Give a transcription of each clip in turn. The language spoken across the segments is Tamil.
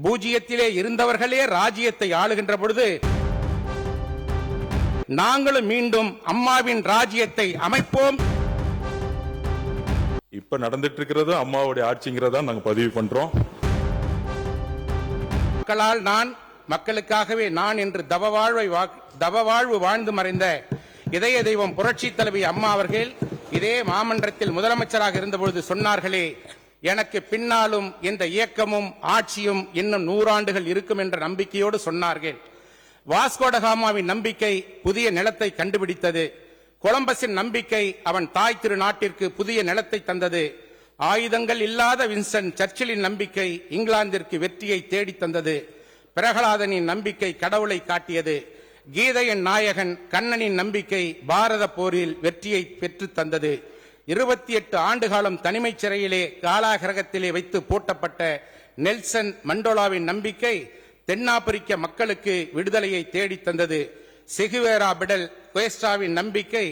பூஜ்ஜியத்திலே இருந்தவர்களே ராஜ்யத்தை ஆளுகின்ற பொழுது நாங்களும் மீண்டும் அம்மாவின் ராஜ்யத்தை அமைப்போம். இப்ப நடந்துட்டு இருக்கிறது அம்மாவுடைய ஆட்சிங்கிறதா நாங்க பதிவு பண்றோம். மக்களால் நான், மக்களுக்காகவே நான் என்று தவவாழ்வு வாழ்ந்து மறைந்த இதய தெய்வம் புரட்சி தலைவி அம்மா அவர்கள் இதே மாமன்றத்தில் முதலமைச்சராக இருந்தபொழுது சொன்னார்களே, எனக்கு பின்னாலும் இந்த இயக்கமும் ஆட்சியும் இன்னும் 100 ஆண்டுகள் இருக்கும் என்ற நம்பிக்கையோடு சொன்னார்கள். வாஸ்கோடகாமாவின் நம்பிக்கை புதிய நிலத்தை கண்டுபிடித்தது. கொலம்பஸின் நம்பிக்கை அவன் தாய் திரு நாட்டிற்கு புதிய நிலத்தை தந்தது. ஆயுதங்கள் இல்லாத வின்ஸ்டன் சர்ச்சிலின் நம்பிக்கை இங்கிலாந்திற்கு வெற்றியை தேடி தந்தது. பிரகலாதனின் நம்பிக்கை கடவுளை காட்டியது. கீதையின் நாயகன் கண்ணனின் நம்பிக்கை பாரத போரில் வெற்றியை பெற்று தந்தது. 28 ஆண்டு காலம் தனிமை சிறையிலே காலாகிரகத்திலே வைத்து பூட்டப்பட்ட நெல்சன் மண்டோலாவின் நம்பிக்கை தென்னாப்பிரிக்க மக்களுக்கு விடுதலையை தேடி தந்தது. செகுவேரா பிடல் குயஸ்டாவின் நம்பிக்கை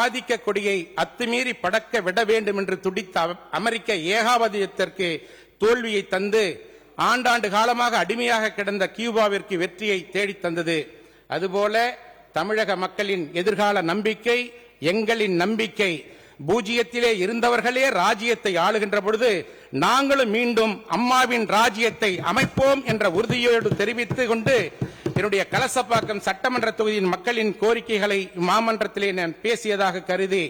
ஆதிக்க கொடியை அத்துமீறி படக்க விட வேண்டும் என்று துடித்த அமெரிக்க ஏகாதிபத்தியத்திற்கு தோல்வியை தந்து ஆண்டாண்டு காலமாக அடிமையாக கிடந்த கியூபாவிற்கு வெற்றியை தேடி தந்தது. அதுபோல தமிழக மக்களின் எதிர்கால நம்பிக்கை, எங்களின் நம்பிக்கை, பூஜ்ஜியத்திலே இருந்தவர்களே ராஜ்யத்தை ஆளுகின்ற பொழுது நாங்களும் மீண்டும் அம்மாவின் ராஜ்யத்தை அமைப்போம் என்ற உறுதியோடு தெரிவித்துக் கொண்டு என்னுடைய கலசப்பாக்கம் சட்டமன்ற தொகுதியின் மக்களின் கோரிக்கைகளை மாமன்றத்திலே நான் பேசியதாக கருதி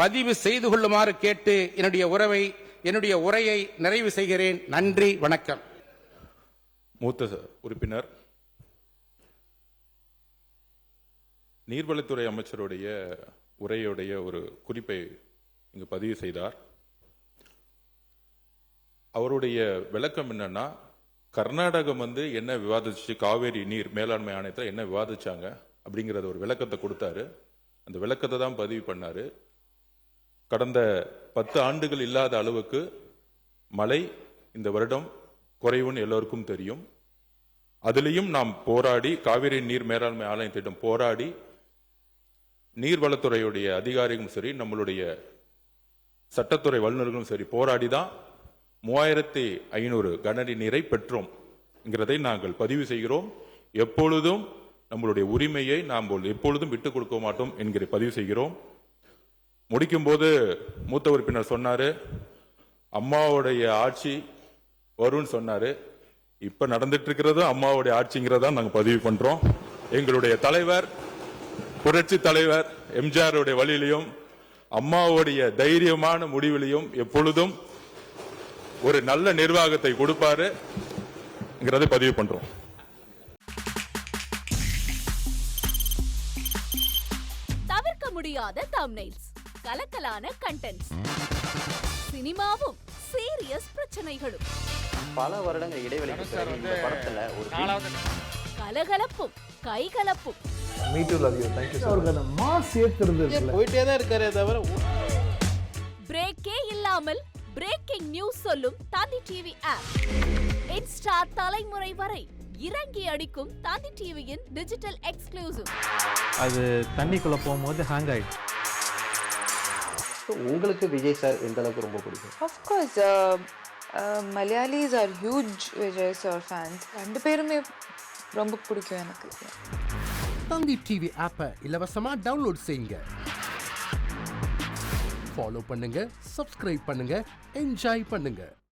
பதிவு செய்து கொள்ளுமாறு கேட்டு என்னுடைய உரையை நிறைவு செய்கிறேன். நன்றி, வணக்கம். மூத்த உறுப்பினர் நீர்வளத்துறை அமைச்சருடைய உரையுடைய ஒரு குறிப்பை இங்கு பதிவு செய்தார். அவருடைய விளக்கம் என்னன்னா, கர்நாடகம் என்ன விவாதிச்சு காவேரி நீர் மேலாண்மை ஆணையத்தில் என்ன விவாதிச்சாங்க அப்படிங்கறத ஒரு விளக்கத்தை கொடுத்தாரு. அந்த விளக்கத்தை தான் பதிவு பண்ணாரு. கடந்த 10 ஆண்டுகள் இல்லாத அளவுக்கு மழை இந்த வருடம் குறைவுன்னு எல்லோருக்கும் தெரியும். அதிலையும் நாம் போராடி, காவிரி நீர் மேலாண்மை ஆணையத்திடம் போராடி, நீர்வளத்துறையுடைய அதிகாரிகளும் சரி, நம்மளுடைய சட்டத்துறை வல்லுநர்களும் சரி போராடி தான் 3500 கனஅடி நீரை பெற்றோம் என்கிறதை நாங்கள் பதிவு செய்கிறோம். எப்பொழுதும் நம்மளுடைய உரிமையை நாம் எப்பொழுதும் விட்டுக் கொடுக்க மாட்டோம் என்கிற பதிவு செய்கிறோம். முடிக்கும் போது மூத்த உறுப்பினர் சொன்னாரு, அம்மாவுடைய ஆட்சி வரும்னு சொன்னாரு. இப்ப நடந்துட்டு இருக்கிறது அம்மாவுடைய ஆட்சிங்கிறதா நாங்க பதிவு பண்றோம். எங்களுடைய தலைவர், புரட்சி தலைவர் எம்ஜிஆருடைய வழியிலையும் அம்மாவுடைய தைரியமான முடிவிலையும் எப்பொழுதும் ஒரு நல்ல நிர்வாகத்தை கொடுப்பாரு பதிவு பண்றோம். தவிர்க்க முடியாத தம்ப்நெயில்ஸ், கலக்கலான கண்டென்ட்ஸ், சினிமாவும் சீரியஸ் பிரச்சனைகளும், பல வருடங்கள் இடைவெளிக்கு பிறகு இந்த படத்துல ஒரு கலகலப்பும் கைகலப்பும், Me too, love you. Thank you so much. Mass ஏத்துறது போயிட்டே தான் இருக்காரே தவிர பிரேக்கே இல்லாமல் பிரேக்கிங் நியூஸ் சொல்லும் தந்தி டிவி ஆப். இன்ஸ்டா தலைமுறை வரை இறங்கி அடிக்கும் தந்தி டிவியின் டிஜிட்டல் எக்ஸ்க்ளூசிவ். அது தண்ணிக்குள்ள போகும்போது ஹேங் ஆயிடுச்சு. உங்களுக்கு விஜய் சார் எந்த அளவுக்கு ரொம்ப பிடிக்கும்? Of course, Malayalis are huge Vijay sir fans. ரெண்டு பேருமே ரொம்ப பிடிக்கும் எனக்கு. தந்தி டிவி ஆப்பை இலவசமா டவுன்லோட் செய்யுங்க. ஃபாலோ பண்ணுங்க, சப்ஸ்கிரைப் பண்ணுங்க, என்ஜாய் பண்ணுங்க.